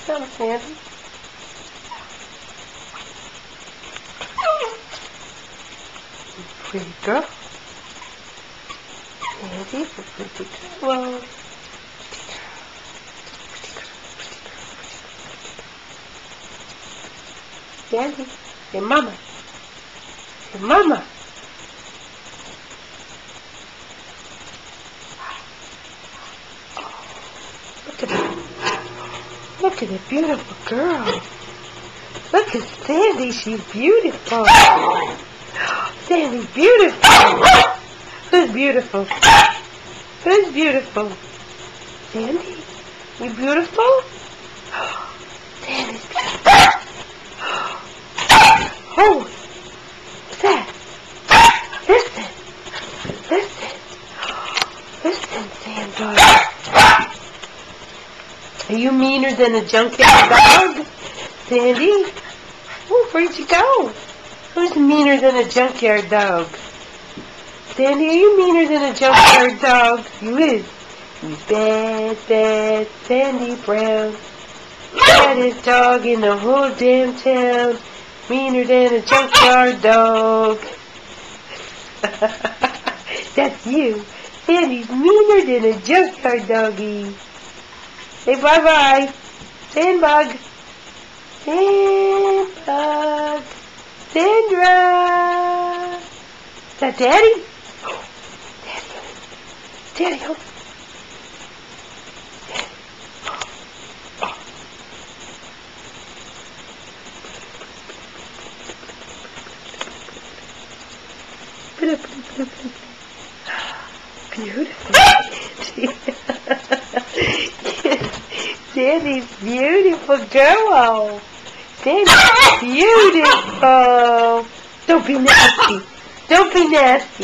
Come, Sandy. Pretty girl. Sandy, pretty girl. Sandy, hey mama. Hey mama. Look at her. Look at the beautiful girl. Look at Sandy, she's beautiful. Sandy's beautiful. Who's beautiful? Who's beautiful? Sandy? You beautiful? Sandy's beautiful. Oh, what's that? Listen. Listen, Sandra. Are you meaner than a junkyard dog? Sandy? Oh, where'd you go? Who's meaner than a junkyard dog? Sandy, are you meaner than a junkyard dog? You is. You bad Sandy Brown. Baddest dog in the whole damn town. Meaner than a junkyard dog. That's you. Sandy's meaner than a junkyard doggy. Say bye-bye. Sandbug. Sandbug. Sandra. Is that Daddy? Oh, Daddy. Daddy, oh. Beautiful. Sandy's beautiful girl. Sandy's beautiful. Don't be nasty. Don't be nasty.